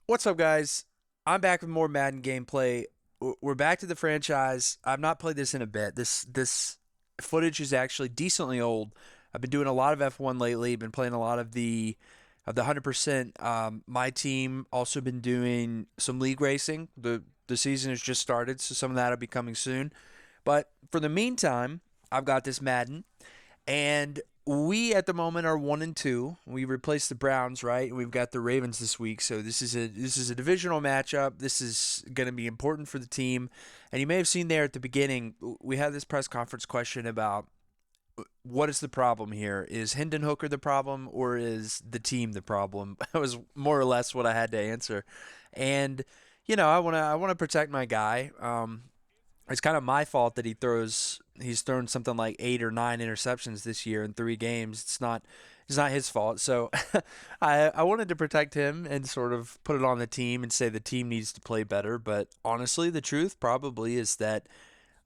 What's up, guys? I'm back with more Madden gameplay. We're back to the franchise. I've not played this in a bit. This footage is actually decently old. I've been doing a lot of F1 lately. Been playing a lot of the 100%. My team also been doing some league racing. The season has just started, so some of that will be coming soon. But for the meantime, I've got this Madden, and we at the moment are 1-2. We replaced the Browns, right? And we've got the Ravens this week. So this is a divisional matchup. This is going to be important for the team. And you may have seen there at the beginning, we had this press conference question about what is the problem here? Is Hendon Hooker the problem, or is the team the problem? That was more or less what I had to answer. And I want to protect my guy. It's kind of my fault that he's thrown something like 8 or 9 interceptions this year in 3 games. It's not his fault. So I wanted to protect him and sort of put it on the team and say the team needs to play better. But honestly, the truth probably is that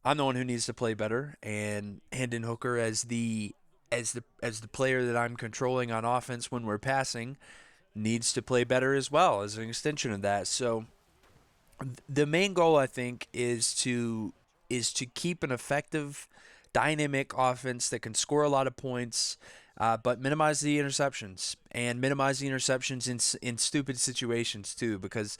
I'm the one who needs to play better, and Hendon Hooker as the player that I'm controlling on offense when we're passing needs to play better as well as an extension of that. So the main goal, I think, is to keep an effective, dynamic offense that can score a lot of points, but minimize the interceptions and minimize the interceptions in stupid situations too. Because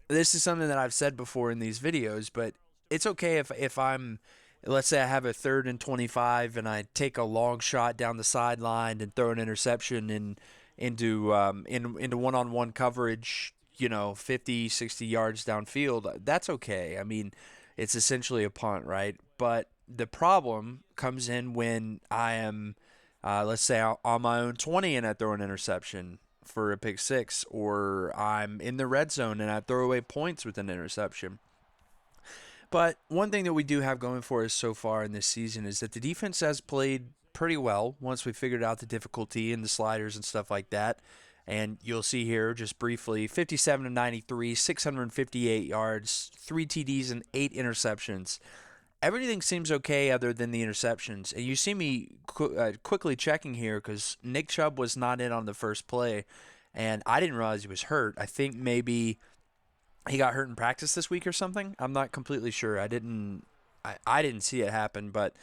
this is something that I've said before in these videos, but it's okay if I'm, let's say I have a 3rd and 25 and I take a long shot down the sideline and throw an interception into one-on-one coverage, 50, 60 yards downfield. That's okay. I mean, it's essentially a punt, right? But the problem comes in when I am, let's say, on my own 20 and I throw an interception for a pick six, or I'm in the red zone and I throw away points with an interception. But one thing that we do have going for us so far in this season is that the defense has played pretty well once we figured out the difficulty and the sliders and stuff like that. And you'll see here just briefly 57 of 93, 658 yards, 3 TDs, and 8 interceptions. Everything seems okay other than the interceptions. And you see me quickly checking here because Nick Chubb was not in on the first play. And I didn't realize he was hurt. I think maybe he got hurt in practice this week or something. I'm not completely sure. I didn't see it happen, but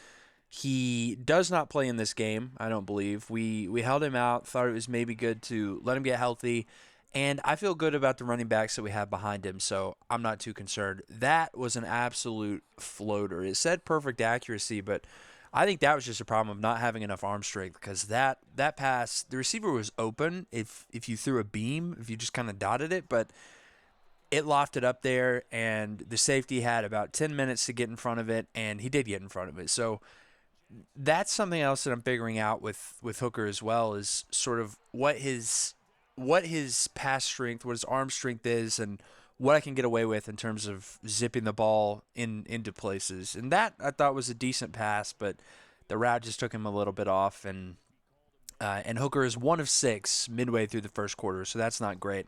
he does not play in this game, I don't believe. We held him out, thought it was maybe good to let him get healthy, and I feel good about the running backs that we have behind him, so I'm not too concerned. That was an absolute floater. It said perfect accuracy, but I think that was just a problem of not having enough arm strength, because that pass, the receiver was open if you threw a beam, if you just kind of dotted it, but it lofted up there, and the safety had about 10 minutes to get in front of it, and he did get in front of it. So that's something else that I'm figuring out with Hooker as well, is sort of what his pass strength, what his arm strength is, and what I can get away with in terms of zipping the ball into places. And that I thought was a decent pass, but the route just took him a little bit off, and Hooker is 1 of 6 midway through the first quarter, so that's not great.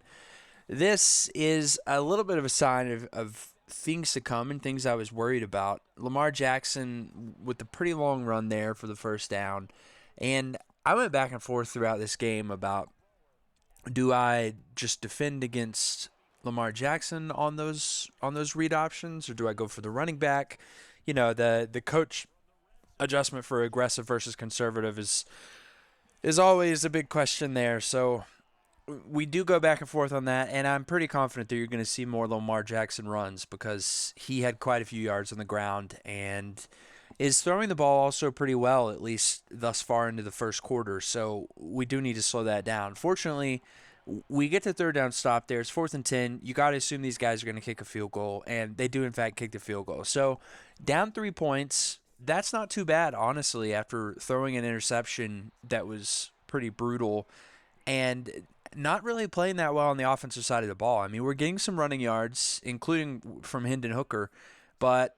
This is a little bit of a sign of things to come and things I was worried about. Lamar Jackson with the pretty long run there for the first down. And I went back and forth throughout this game about, do I just defend against Lamar Jackson on those read options, or do I go for the running back? The coach adjustment for aggressive versus conservative is always a big question there. So we do go back and forth on that, and I'm pretty confident that you're going to see more Lamar Jackson runs because he had quite a few yards on the ground and is throwing the ball also pretty well, at least thus far into the first quarter. So we do need to slow that down. Fortunately, we get the third down stop there. It's 4th and 10. You got to assume these guys are going to kick a field goal, and they do, in fact, kick the field goal. So down 3 points, that's not too bad, honestly, after throwing an interception that was pretty brutal and not really playing that well on the offensive side of the ball. I mean, we're getting some running yards, including from Hendon Hooker, but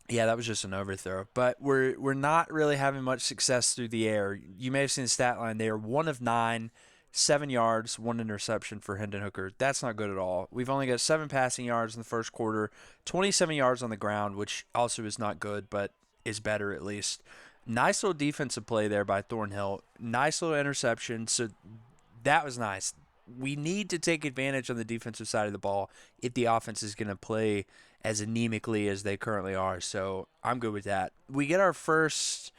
yeah, that was just an overthrow. But we're not really having much success through the air. You may have seen the stat line there: 1 of 9, 7 yards, 1 interception for Hendon Hooker. That's not good at all. We've only got 7 passing yards in the first quarter, 27 yards on the ground, which also is not good, but is better at least. Nice little defensive play there by Thornhill. Nice little interception. So that was nice. we need to take advantage on the defensive side of the ball if the offense is going to play as anemically as they currently are. So I'm good with that. We get our first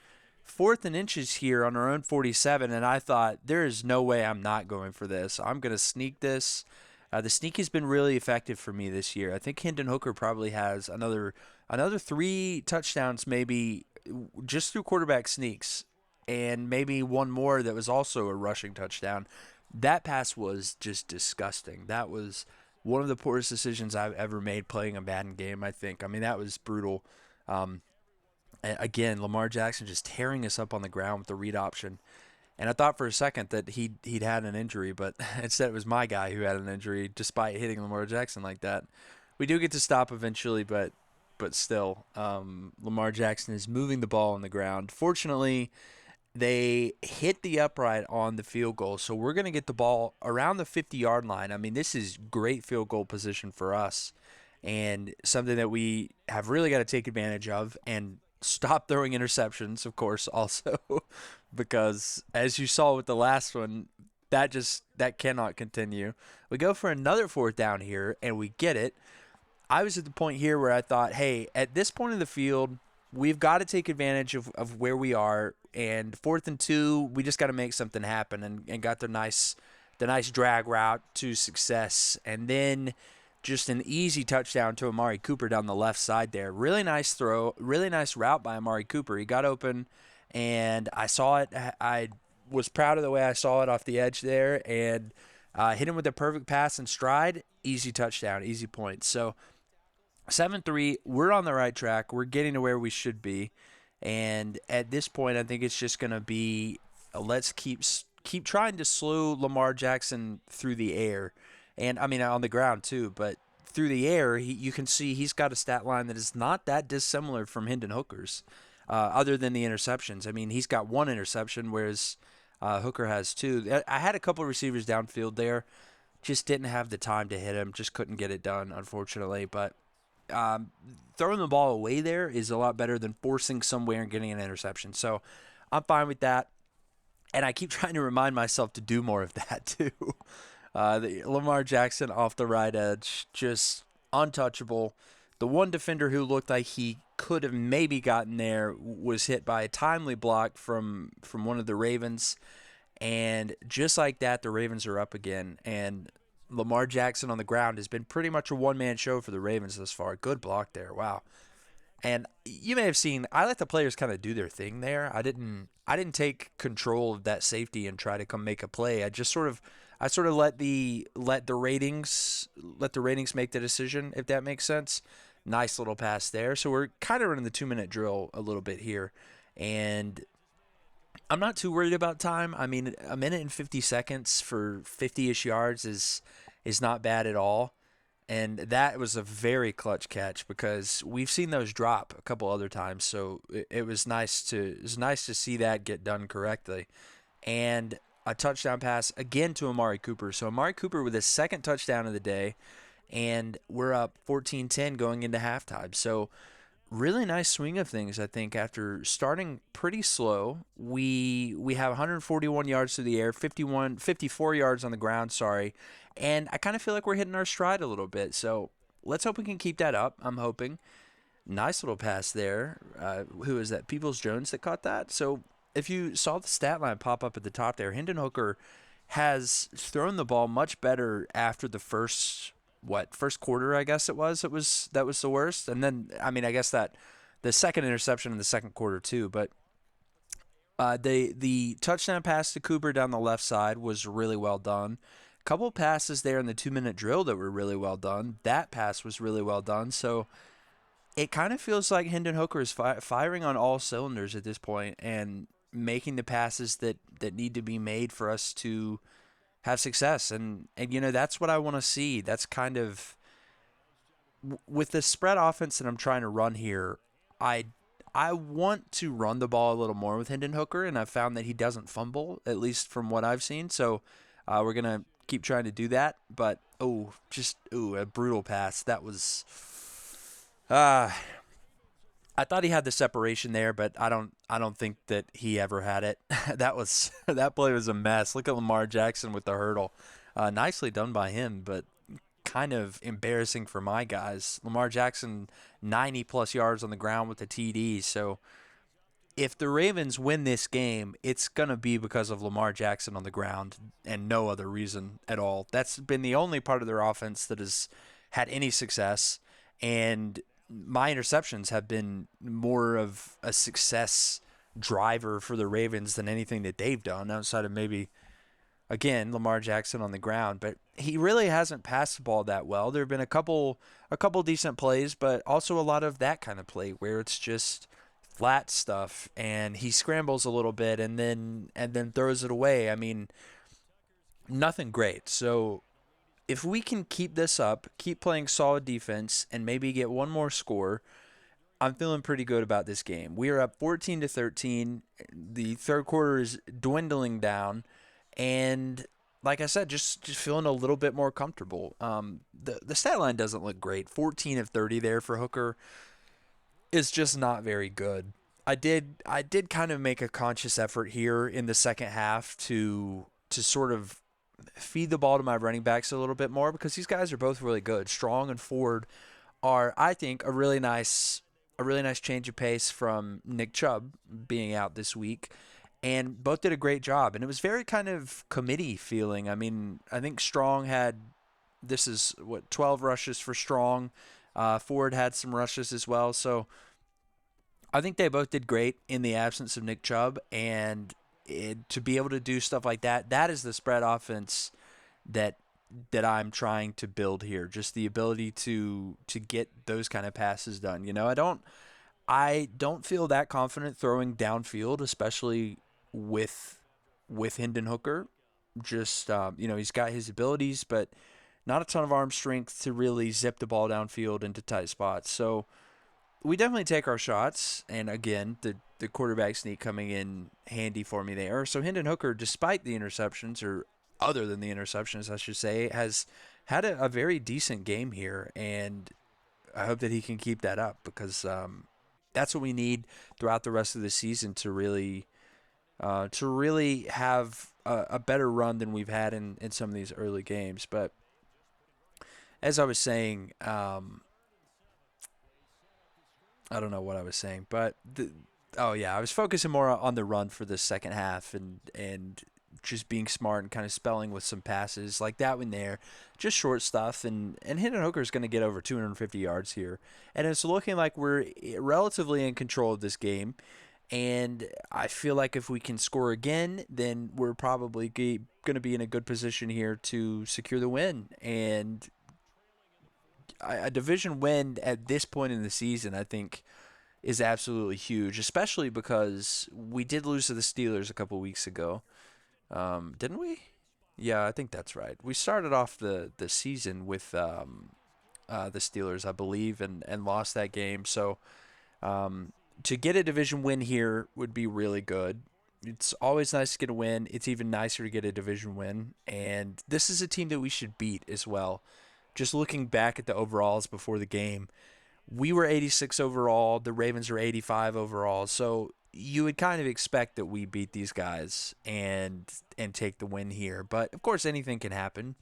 4th and inches here on our own 47, and I thought there is no way I'm not going for this. I'm going to sneak this. The sneak has been really effective for me this year. I think Hendon Hooker probably has another 3 touchdowns, maybe just through quarterback sneaks, and maybe one more that was also a rushing touchdown. That pass was just disgusting. That was one of the poorest decisions I've ever made playing a Madden game, I think. I mean, that was brutal. Um, again, Lamar Jackson just tearing us up on the ground with the read option. And I thought for a second that he'd had an injury, but instead it was my guy who had an injury despite hitting Lamar Jackson like that. We do get to stop eventually, but still, Lamar Jackson is moving the ball on the ground. Fortunately, they hit the upright on the field goal, so we're going to get the ball around the 50-yard line. I mean, this is great field goal position for us and something that we have really got to take advantage of and stop throwing interceptions, of course, also, because as you saw with the last one, that cannot continue. We go for another 4th down here, and we get it. I was at the point here where I thought, hey, at this point of the field, we've got to take advantage of where we are. And 4th and 2, we just got to make something happen, and got the nice drag route to success. And then just an easy touchdown to Amari Cooper down the left side there. Really nice throw, really nice route by Amari Cooper. He got open, and I saw it. I was proud of the way I saw it off the edge there, and hit him with a perfect pass and stride. Easy touchdown, easy point. So 7-3, we're on the right track. We're getting to where we should be. And at this point, I think it's just going to be let's keep trying to slow Lamar Jackson through the air. And I mean on the ground too, but through the air, you can see he's got a stat line that is not that dissimilar from Hendon Hooker's, other than the interceptions. I mean, he's got 1 interception, whereas Hooker has 2. I had a couple of receivers downfield there, just didn't have the time to hit him, just couldn't get it done, unfortunately. But um, throwing the ball away there is a lot better than forcing somewhere and getting an interception. So I'm fine with that. And I keep trying to remind myself to do more of that too. Lamar Jackson off the right edge, just untouchable. The one defender who looked like he could have maybe gotten there was hit by a timely block from one of the Ravens. And just like that, the Ravens are up again. And Lamar Jackson on the ground has been pretty much a one-man show for the Ravens thus far. Good block there. Wow. And you may have seen I let the players kind of do their thing there. I didn't take control of that safety and try to come make a play. I sort of let the ratings make the decision, if that makes sense. Nice little pass there. So we're kind of running the 2-minute drill a little bit here. And I'm not too worried about time. I mean, a minute and 50 seconds for 50-ish yards is not bad at all. And that was a very clutch catch because we've seen those drop a couple other times. So it was nice to see that get done correctly. And a touchdown pass again to Amari Cooper. So Amari Cooper with his 2nd touchdown of the day, and we're up 14-10 going into halftime. So really nice swing of things, I think. After starting pretty slow, we have 141 yards through the air, 54 yards on the ground, sorry. And I kind of feel like we're hitting our stride a little bit. So let's hope we can keep that up. I'm hoping. Nice little pass there. Who is that? Peoples-Jones that caught that. So if you saw the stat line pop up at the top there, Hendon Hooker has thrown the ball much better after the first quarter, I guess it was. That was the worst. And then I mean, I guess that the second interception in the second quarter too, but the touchdown pass to Cooper down the left side was really well done. Couple passes there in the 2-minute drill that were really well done. That pass was really well done. So it kind of feels like Hendon Hooker is firing on all cylinders at this point and making the passes that need to be made for us to have success. And that's what I want to see. That's kind of with the spread offense that I'm trying to run here. I want to run the ball a little more with Hendon Hooker, and I've found that he doesn't fumble, at least from what I've seen. So we're gonna keep trying to do that. But a brutal pass. That was I thought he had the separation there, but I don't think that he ever had it. That play was a mess. Look at Lamar Jackson with the hurdle. Nicely done by him, but kind of embarrassing for my guys. Lamar Jackson, 90 plus yards on the ground with the TD. So if the Ravens win this game, it's going to be because of Lamar Jackson on the ground and no other reason at all. That's been the only part of their offense that has had any success. And my interceptions have been more of a success driver for the Ravens than anything that they've done outside of maybe, again, Lamar Jackson on the ground. But he really hasn't passed the ball that well. There have been a couple decent plays, but also a lot of that kind of play where it's just flat stuff and he scrambles a little bit and then throws it away. I mean, nothing great. So if we can keep this up, keep playing solid defense and maybe get one more score, I'm feeling pretty good about this game. We are up 14 to 13. The third quarter is dwindling down and like I said, just feeling a little bit more comfortable. The stat line doesn't look great. 14 of 30 there for Hooker is just not very good. I did kind of make a conscious effort here in the second half to sort of feed the ball to my running backs a little bit more because these guys are both really good. Strong and Ford are, I think, a really nice change of pace from Nick Chubb being out this week. And both did a great job. And it was very kind of committee feeling. I mean, I think Strong had, this is what, 12 rushes for Strong. Ford had some rushes as well. So I think they both did great in the absence of Nick Chubb, and to be able to do stuff like that, that is the spread offense that that I'm trying to build here. Just the ability to get those kind of passes done. I don't feel that confident throwing downfield, especially with with Hendon Hooker. Just he's got his abilities, but not a ton of arm strength to really zip the ball downfield into tight spots. So we definitely take our shots, and again, the quarterback sneak coming in handy for me there. So Hendon Hooker, despite the interceptions, or other than the interceptions, I should say, has had a very decent game here, and I hope that he can keep that up because that's what we need throughout the rest of the season to really have a better run than we've had in some of these early games. But as I was saying, I don't know what I was saying, but oh yeah, I was focusing more on the run for the second half and just being smart and kind of spelling with some passes like that one there, just short stuff. And Hendon Hooker is going to get over 250 yards here, and it's looking like we're relatively in control of this game. And I feel like if we can score again, then we're probably going to be in a good position here to secure the win. And a division win at this point in the season, I think, is absolutely huge, especially because we did lose to the Steelers a couple weeks ago. Didn't we? Yeah, I think that's right. We started off the season with the Steelers, I believe, and lost that game. So to get a division win here would be really good. It's always nice to get a win. It's even nicer to get a division win. And this is a team that we should beat as well. Just looking back at the overalls before the game, we were 86 overall. The Ravens were 85 overall. So you would kind of expect that we beat these guys and take the win here. But of course, anything can happen.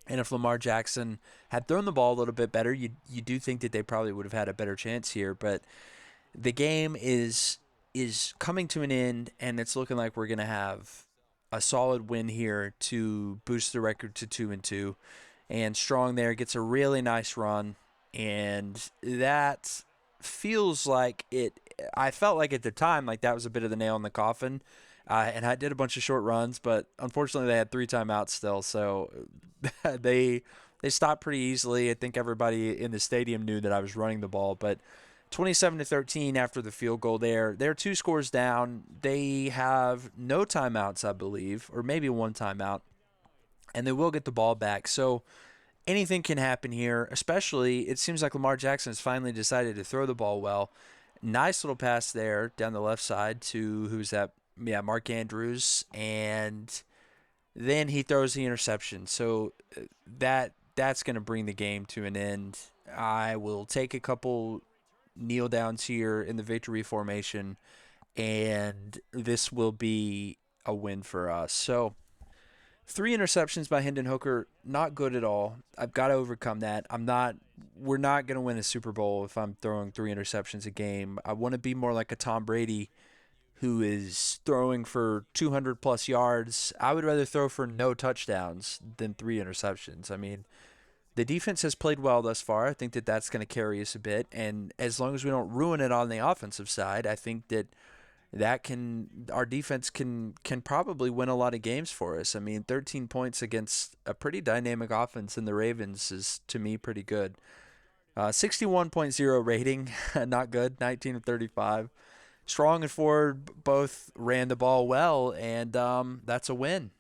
And if Lamar Jackson had thrown the ball a little bit better, you do think that they probably would have had a better chance here. But the game is coming to an end, and it's looking like we're gonna have a solid win here to boost the record to 2-2. And Strong there gets a really nice run, and that feels like it. I felt like at the time like that was a bit of the nail in the coffin. And I did a bunch of short runs, but unfortunately they had three timeouts still, so they they stopped pretty easily. I think everybody in the stadium knew that I was running the ball, but 27 to 13 after the field goal there. They're two scores down. They have no timeouts, I believe, or maybe one timeout, and they will get the ball back. So anything can happen here, especially it seems like Lamar Jackson has finally decided to throw the ball well. Nice little pass there down the left side to who's that? Yeah, Mark Andrews, and then he throws the interception. So that's going to bring the game to an end. I will take a couple kneel downs here in the victory formation, and this will be a win for us. So Three interceptions by Hendon Hooker, not good at all. I've got to overcome that. I'm not. We're not going to win a Super Bowl if I'm throwing three interceptions a game. I want to be more like a Tom Brady who is throwing for 200 plus yards. I would rather throw for no touchdowns than three interceptions. I mean, the defense has played well thus far. I think that that's going to carry us a bit. And as long as we don't ruin it on the offensive side, I think that our defense can probably win a lot of games for us. I mean, 13 points against a pretty dynamic offense in the Ravens is to me pretty good. 61.0 rating, not good. 19 of 35. Strong and Ford both ran the ball well, and that's a win.